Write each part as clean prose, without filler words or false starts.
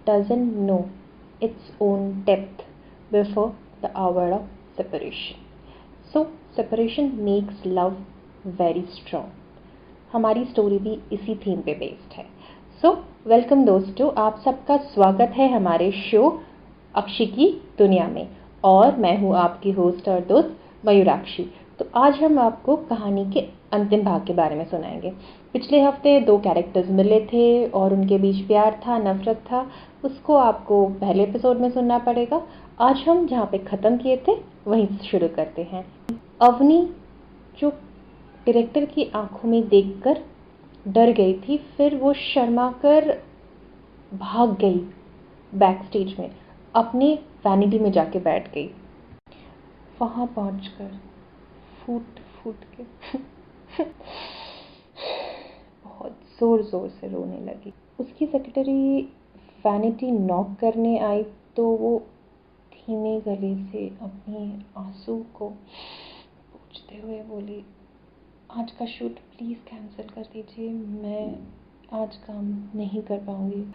doesn't know its own depth before the hour of separation. So, separation makes love very strong. हमारी story भी इसी theme पे based है. So welcome दोस्तों, आप सबका स्वागत है हमारे शो अक्षी की दुनिया में. और मैं हूँ आपकी होस्ट और दोस्त मयूराक्षी. तो आज हम आपको कहानी के अंतिम भाग के बारे में सुनाएंगे. पिछले हफ्ते 2 कैरेक्टर्स मिले थे और उनके बीच प्यार था, नफरत था. उसको आपको पहले एपिसोड में सुनना पड़ेगा. आज हम जहाँ पे ख़त्म किए थे वहीं शुरू करते हैं. अवनी जो डायरेक्टर की आंखों में देखकर डर गई थी, फिर वो शर्मा कर भाग गई बैक स्टेज में, अपने वैनिटी में जाके बैठ गई. वहाँ पहुंचकर फूट फूट के बहुत ज़ोर ज़ोर से रोने लगी. उसकी सेक्रेटरी वैनिटी नॉक करने आई तो वो धीमे गले से अपने आंसू को पोंछते हुए बोली, आज का शूट प्लीज़ कैंसिल कर दीजिए, मैं आज काम नहीं कर पाऊँगी.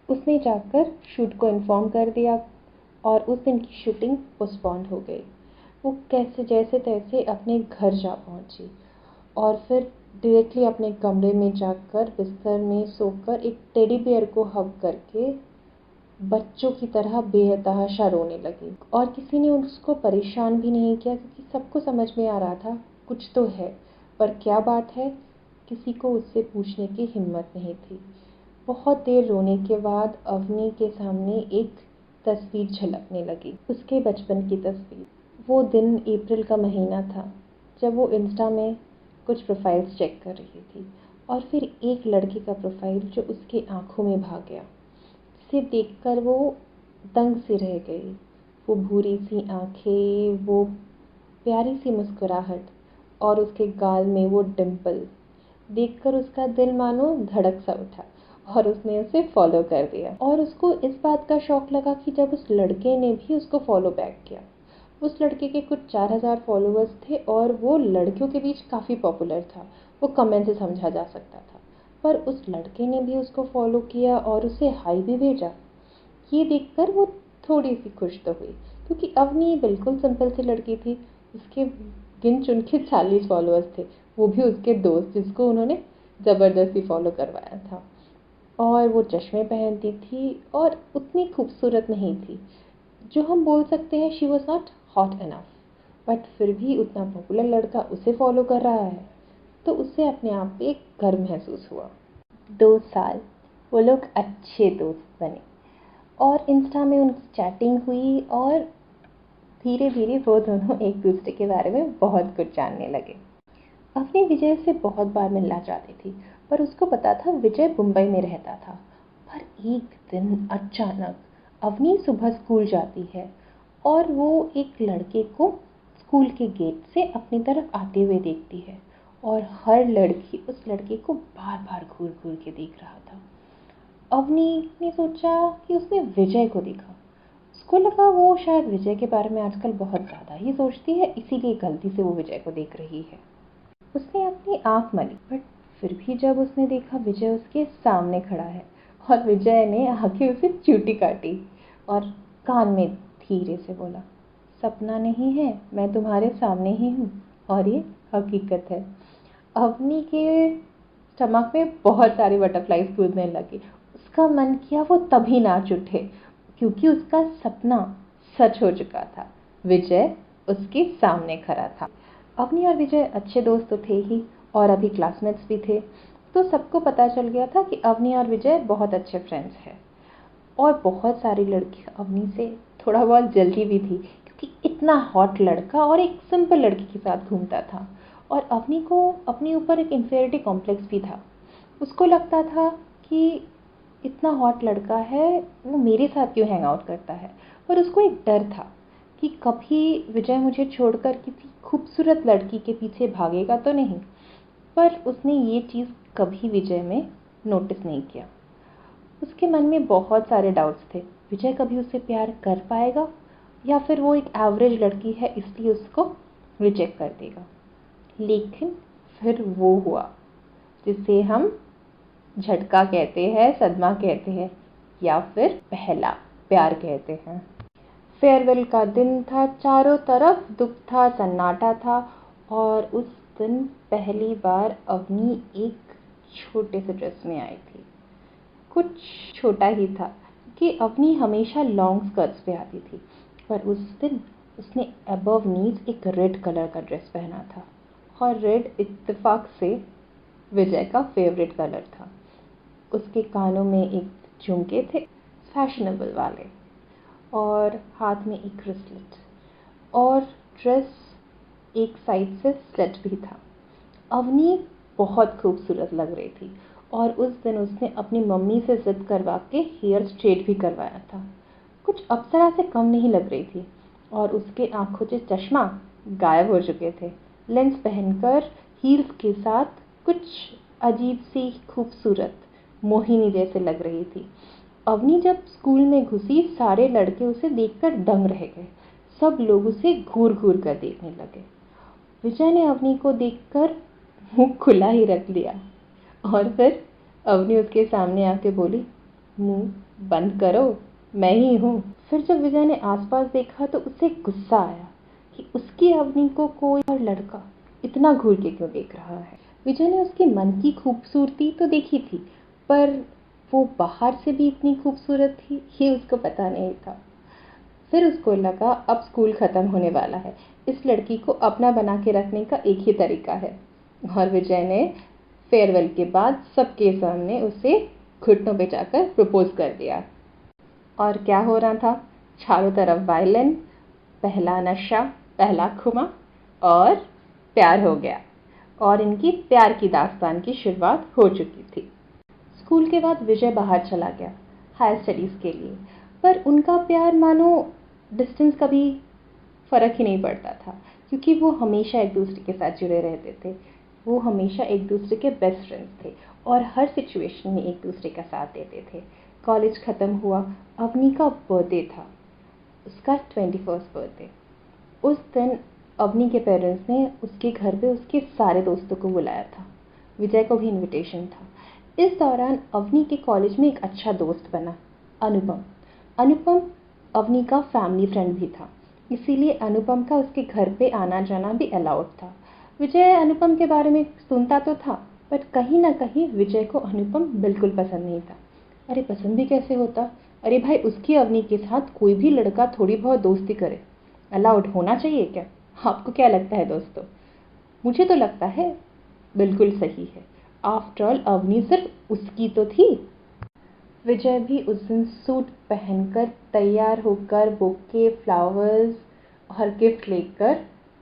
उसने जाकर शूट को इन्फॉर्म कर दिया और उस दिन की शूटिंग पोस्टपोन्ड हो गई. वो कैसे जैसे तैसे अपने घर जा पहुँची और फिर डायरेक्टली अपने कमरे में जाकर बिस्तर में सोकर एक टेडी बियर को हग करके बच्चों की तरह बेतहाशा रोने लगी. और किसी ने उसको परेशान भी नहीं किया क्योंकि सबको समझ में आ रहा था कुछ तो है, पर क्या बात है किसी को उससे पूछने की हिम्मत नहीं थी. बहुत देर रोने के बाद अवनी के सामने एक तस्वीर झलकने लगी, उसके बचपन की तस्वीर. वो दिन अप्रैल का महीना था जब वो इंस्टा में कुछ प्रोफाइल्स चेक कर रही थी और फिर एक लड़के का प्रोफाइल जो उसके आंखों में भा गया. जिसे देखकर वो दंग सी रह गई. वो भूरी सी आंखें, वो प्यारी सी मुस्कुराहट और उसके गाल में वो डिम्पल देखकर उसका दिल मानो धड़क सा उठा और उसने उसे फॉलो कर दिया. और उसको इस बात का शौक लगा कि जब उस लड़के ने भी उसको फॉलो बैक किया. उस लड़के के कुछ 4000 फॉलोअर्स थे और वो लड़कियों के बीच काफ़ी पॉपुलर था. वो कमेंट से समझा जा सकता था. पर उस लड़के ने भी उसको फॉलो किया और उसे हाई भी भेजा. ये देखकर वो थोड़ी सी खुश तो हुई क्योंकि अवनी बिल्कुल सिंपल सी लड़की थी. उसके गिन चुन के 40 फॉलोअर्स थे, वो भी उसके दोस्त जिसको उन्होंने ज़बरदस्ती फॉलो करवाया था. और वो चश्मे पहनती थी और उतनी खूबसूरत नहीं थी, जो हम बोल सकते हैं she was not hot enough. But फिर भी उतना पॉपुलर लड़का उसे फॉलो कर रहा है तो उसे अपने आप पे एक गर्व महसूस हुआ. 2 साल वो लोग अच्छे दोस्त बने और इंस्टा में उनकी चैटिंग हुई और धीरे धीरे वो दोनों एक दूसरे के बारे में बहुत कुछ जानने लगे. अवनी विजय से बहुत बार मिलना चाहती थी पर उसको पता था विजय मुंबई में रहता था. पर एक दिन अचानक अवनी सुबह स्कूल जाती है और वो एक लड़के को स्कूल के गेट से अपनी तरफ आते हुए देखती है और हर लड़की उस लड़के को बार बार घूर घूर के देख रहा था. अवनी ने सोचा कि उसने विजय को देखा. उसको लगा वो शायद विजय के बारे में आजकल बहुत ज़्यादा ही सोचती है, इसीलिए गलती से वो विजय को देख रही है. उसने अपनी आँख मली बट फिर भी जब उसने देखा विजय उसके सामने खड़ा है और विजय ने आके उसे चूटी काटी और कान में धीरे से बोला, सपना नहीं है, मैं तुम्हारे सामने ही हूँ और ये हकीकत है. अवनी के स्टमक में बहुत सारी बटरफ्लाईज कूदने लगी. उसका मन किया वो तभी नाच उठे क्योंकि उसका सपना सच हो चुका था. विजय उसके सामने खड़ा था. अवनी और विजय अच्छे दोस्त तो थे ही और अभी क्लासमेट्स भी थे, तो सबको पता चल गया था कि अवनी और विजय बहुत अच्छे फ्रेंड्स हैं. और बहुत सारी लड़कियां अवनी से थोड़ा बहुत जलती भी थी क्योंकि इतना हॉट लड़का और एक सिंपल लड़की के साथ घूमता था. और अवनी को अपने ऊपर एक इन्फीरियरिटी कॉम्प्लेक्स भी था. उसको लगता था कि इतना हॉट लड़का है, वो मेरे साथ क्यों हैंग आउट करता है. पर उसको एक डर था कि कभी विजय मुझे छोड़कर किसी खूबसूरत लड़की के पीछे भागेगा तो नहीं. पर उसने ये चीज़ कभी विजय में नोटिस नहीं किया. उसके मन में बहुत सारे डाउट्स थे. विजय कभी उससे प्यार कर पाएगा या फिर वो एक एवरेज लड़की है इसलिए उसको रिजेक्ट कर देगा. लेकिन फिर वो हुआ जिसे हम झटका कहते हैं, सदमा कहते हैं. या फिर पहला प्यार कहते हैं। फेयरवेल का दिन था, चारों तरफ दुख था, सन्नाटा था। और उस दिन पहली बार अवनी एक छोटे से ड्रेस में आई थी। कुछ छोटा ही था कि अवनी हमेशा लॉन्ग स्कर्ट्स पे आती थी, पर उस दिन उसने अबव नीज एक रेड कलर का ड्रेस पहना था। और रेड इत्तेफाक से विजय का फेवरेट कलर था। उसके कानों में एक झुमके थे, फैशनेबल वाले, और हाथ में एक ब्रेसलेट, और ड्रेस एक साइड से स्लिट भी था। अवनी बहुत खूबसूरत लग रही थी, और उस दिन उसने अपनी मम्मी से जिद करवा के हेयर स्ट्रेट भी करवाया था। कुछ अप्सरा से कम नहीं लग रही थी, और उसके आंखों से चश्मा गायब हो चुके थे। लेंस पहनकर हील्स के साथ कुछ अजीब सी खूबसूरत मोहिनी जैसे लग रही थी। अवनी जब स्कूल में घुसी, सारे लड़के उसे देखकर दंग रह गए। सब लोग उसे घूर घूर कर देखने लगे। विजय ने अवनी को देखकर मुंह खुला ही रख लिया, और फिर अवनी उसके सामने आके बोली, मुंह बंद करो, मैं ही हूँ। फिर जब विजय ने आसपास देखा तो उसे गुस्सा आया कि उसकी अवनी को कोई और लड़का इतना घूर के क्यों देख रहा है। विजय ने उसके मन की खूबसूरती तो देखी थी, पर वो बाहर से भी इतनी खूबसूरत थी ये उसको पता नहीं था। फिर उसको लगा अब स्कूल खत्म होने वाला है, इस लड़की को अपना बना के रखने का एक ही तरीका है। और विजय ने फेयरवेल के बाद सबके सामने उसे घुटनों पे जाकर प्रपोज कर दिया। और क्या हो रहा था? चारों तरफ वायलिन, पहला नशा, पहला खुमा, और प्यार हो गया। और इनकी प्यार की दास्तान की शुरुआत हो चुकी थी। स्कूल के बाद विजय बाहर चला गया हायर स्टडीज़ के लिए, पर उनका प्यार मानो डिस्टेंस का भी फ़र्क ही नहीं पड़ता था, क्योंकि वो हमेशा एक दूसरे के साथ जुड़े रहते थे। वो हमेशा एक दूसरे के बेस्ट फ्रेंड्स थे, और हर सिचुएशन में एक दूसरे का साथ देते थे। कॉलेज ख़त्म हुआ, अवनी का बर्थडे था, उसका 21st बर्थडे। उस दिन अवनी के पेरेंट्स ने उसके घर पे उसके सारे दोस्तों को बुलाया था। विजय को भी इनविटेशन था। इस दौरान अवनी के कॉलेज में एक अच्छा दोस्त बना, अनुपम। अनुपम अवनी का फैमिली फ्रेंड भी था, इसीलिए अनुपम का उसके घर पे आना जाना भी अलाउड था। विजय अनुपम के बारे में सुनता तो था, पर कहीं ना कहीं विजय को अनुपम बिल्कुल पसंद नहीं था। अरे पसंद भी कैसे होता? अरे भाई, उसकी अवनी के साथ कोई भी लड़का थोड़ी बहुत दोस्ती करे, अलाउड होना चाहिए क्या? आपको क्या लगता है दोस्तों? मुझे तो लगता है बिल्कुल सही है। आफ्टर ऑल अवनी सिर्फ उसकी तो थी। विजय भी उस दिन सूट पहनकर तैयार होकर बुके, फ्लावर्स और गिफ्ट लेकर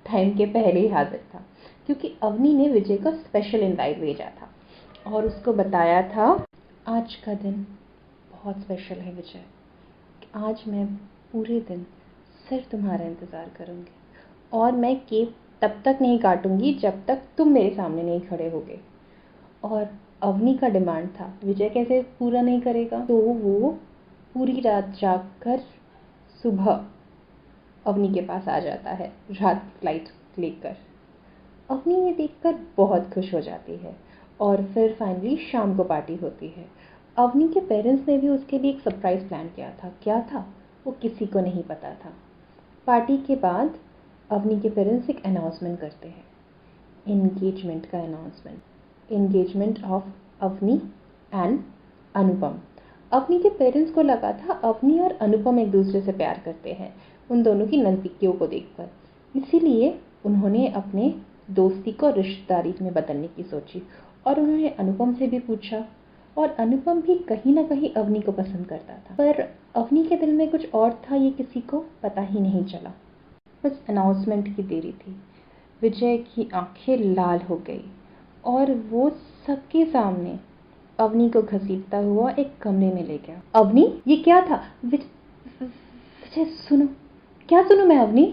टाइम के पहले ही हाजिर था, क्योंकि अवनी ने विजय को स्पेशल इनवाइट भेजा था और उसको बताया था, आज का दिन बहुत स्पेशल है विजय, आज मैं पूरे दिन सिर्फ तुम्हारा इंतज़ार करूँगी, और मैं केक तब तक नहीं काटूंगी जब तक तुम मेरे सामने नहीं खड़े होगे। और अवनी का डिमांड था, विजय कैसे पूरा नहीं करेगा? तो वो पूरी रात जागकर सुबह अवनी के पास आ जाता है, रात फ्लाइट लेकर। अवनी ये देखकर बहुत खुश हो जाती है, और फिर फाइनली शाम को पार्टी होती है। अवनी के पेरेंट्स ने भी उसके लिए एक सरप्राइज प्लान किया था। क्या था वो किसी को नहीं पता था। पार्टी के बाद अवनी के पेरेंट्स एक अनाउंसमेंट करते हैं, एंगेजमेंट का announcement, engagement of Avni and Anupam. Avni के पेरेंट्स को लगा था अवनी और अनुपम एक दूसरे से प्यार करते हैं, उन दोनों की नज़दीकियों को देखकर, इसीलिए उन्होंने अपने दोस्ती को रिश्तेदारी में बदलने की सोची। और उन्होंने अनुपम से भी पूछा, और अनुपम भी कहीं ना कहीं अवनी को पसंद करता था, पर अवनी के दिल में कुछ और था, ये किसी को पता ही नहीं चला। बस अनाउंसमेंट की देरी थी। विजय की आंखें लाल हो गई, और वो सबके सामने अवनी को घसीटता हुआ एक कमरे में ले गया। अवनी, ये क्या था? विजय सुनो। क्या सुनो मैं अवनी?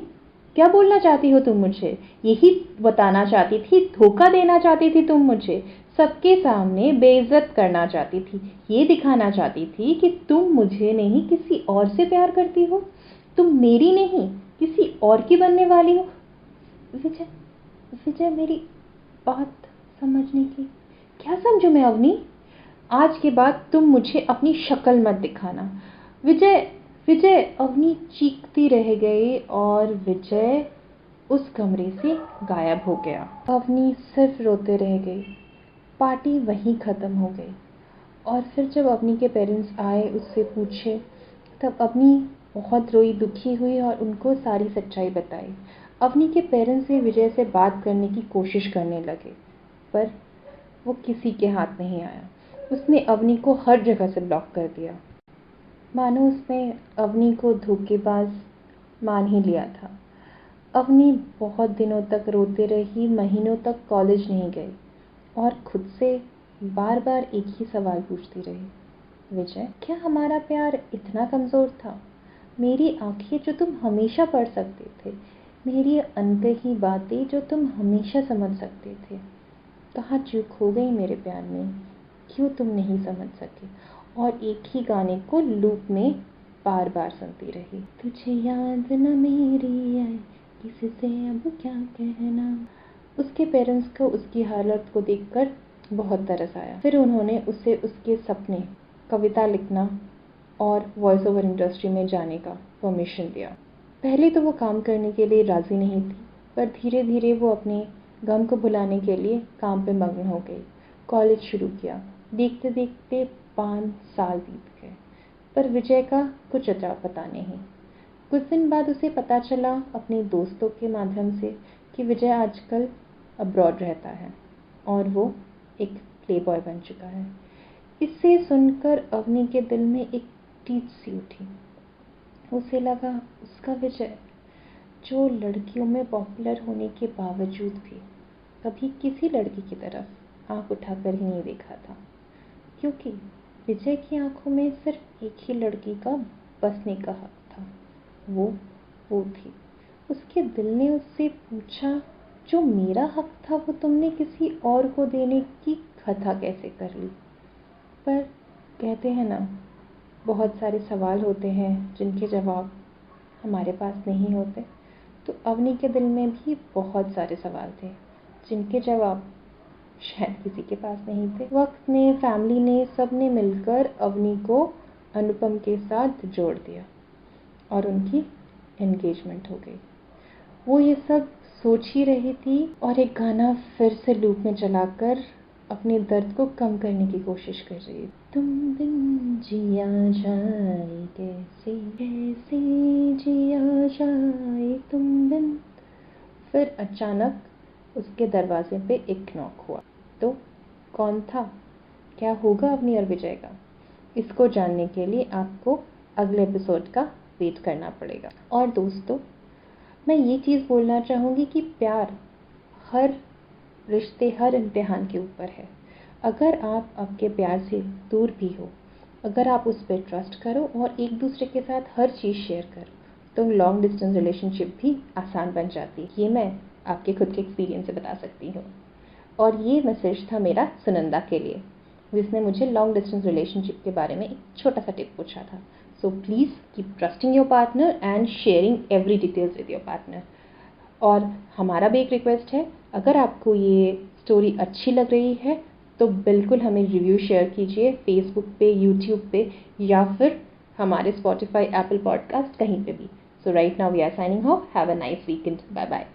क्या बोलना चाहती हो तुम मुझे? यही बताना चाहती थी, धोखा देना चाहती थी तुम मुझे, सबके सामने बेइज्जत करना चाहती थी, ये दिखाना चाहती थी कि तुम मुझे नहीं किसी और से प्यार करती हो, तुम मेरी नहीं किसी और की बनने वाली हो। विजय, विजय मेरी बात समझने की। क्या समझूं मैं अवनी? आज के बाद तुम मुझे अपनी शक्ल मत दिखाना। विजय, विजय, अवनी चीखती रह गई और विजय उस कमरे से गायब हो गया। अवनी सिर्फ रोते रह गई। पार्टी वहीं ख़त्म हो गई। और फिर जब अवनी के पेरेंट्स आए उससे पूछे, तब अवनी बहुत रोई, दुखी हुई और उनको सारी सच्चाई बताई। अवनी के पेरेंट्स भी विजय से बात करने की कोशिश करने लगे, पर वो किसी के हाथ नहीं आया। उसने अवनी को हर जगह से ब्लॉक कर दिया, मानो उसने अवनी को धोखेबाज मान ही लिया था। अवनी बहुत दिनों तक रोते रही, महीनों तक कॉलेज नहीं गई और खुद से बार बार एक ही सवाल पूछती रही, विजय, क्या हमारा प्यार इतना कमज़ोर था? मेरी आंखें जो तुम हमेशा पढ़ सकते थे, मेरी अनकही बातें जो तुम हमेशा समझ सकते थे, कहाँ चूक हो गई मेरे प्यार में? क्यों तुम नहीं समझ सके? और एक ही गाने को लूप में बार बार सुनती रही। तुझे याद न मेरी आए, किससे अब क्या कहना। उसके पेरेंट्स को उसकी हालत को देखकर बहुत तरस आया। फिर उन्होंने उसे उसके सपने, कविता लिखना और वॉइस ओवर इंडस्ट्री में जाने का परमिशन दिया। पहले तो वो काम करने के लिए राज़ी नहीं थी, पर धीरे धीरे वो अपने गम को भुलाने के लिए काम पे मग्न हो गई। कॉलेज शुरू किया। देखते देखते 5 साल बीत गए, पर विजय का कुछ अता पता नहीं। कुछ दिन बाद उसे पता चला अपने दोस्तों के माध्यम से कि विजय आजकल अब्रॉड रहता है और वो एक प्लेबॉय बन चुका है। इसे सुनकर अवनी के दिल में एक टीच सी उठी। उसे लगा उसका विजय, जो लड़कियों में पॉपुलर होने के बावजूद भी कभी किसी लड़की की तरफ आंख उठाकर ही नहीं देखा था, क्योंकि विजय की आंखों में सिर्फ एक ही लड़की का बसने का हक था, वो थी। उसके दिल ने उससे पूछा, जो मेरा हक था वो तुमने किसी और को देने की कथा कैसे कर ली? पर कहते हैं ना, बहुत सारे सवाल होते हैं जिनके जवाब हमारे पास नहीं होते। तो अवनी के दिल में भी बहुत सारे सवाल थे जिनके जवाब शायद किसी के पास नहीं थे। वक्त ने, फैमिली ने, सब ने मिलकर अवनी को अनुपम के साथ जोड़ दिया और उनकी एंगेजमेंट हो गई। वो ये सब सोच ही रही थी और एक गाना फिर से लूप में चलाकर अपने दर्द को कम करने की कोशिश कर रही। तुम बिन जिया जाए कैसे, कैसे जिया जाए तुम बिन। फिर अचानक उसके दरवाजे पे एक नॉक हुआ। तो कौन था? क्या होगा अवनी और विजय का? इसको जानने के लिए आपको अगले एपिसोड का वेट करना पड़ेगा। और दोस्तों, मैं ये चीज़ बोलना चाहूँगी कि प्यार हर रिश्ते, हर इम्तिहान के ऊपर है। अगर आप आपके प्यार से दूर भी हो, अगर आप उस पर ट्रस्ट करो और एक दूसरे के साथ हर चीज़ शेयर करो, तो लॉन्ग डिस्टेंस रिलेशनशिप भी आसान बन जाती है। ये मैं आपके खुद के एक्सपीरियंस से बता सकती हूँ। और ये मैसेज था मेरा सुनंदा के लिए, जिसने मुझे लॉन्ग डिस्टेंस रिलेशनशिप के बारे में एक छोटा सा टिप पूछा था। So please keep trusting your partner and sharing every details with your partner. और हमारा भी एक रिक्वेस्ट है, अगर आपको ये स्टोरी अच्छी लग रही है तो बिल्कुल हमें रिव्यू शेयर कीजिए फेसबुक पे, यूट्यूब पे या फिर हमारे स्पॉटिफाई, एप्पल पॉडकास्ट, कहीं पे भी। So right now we are signing off. Have a nice weekend. Bye bye.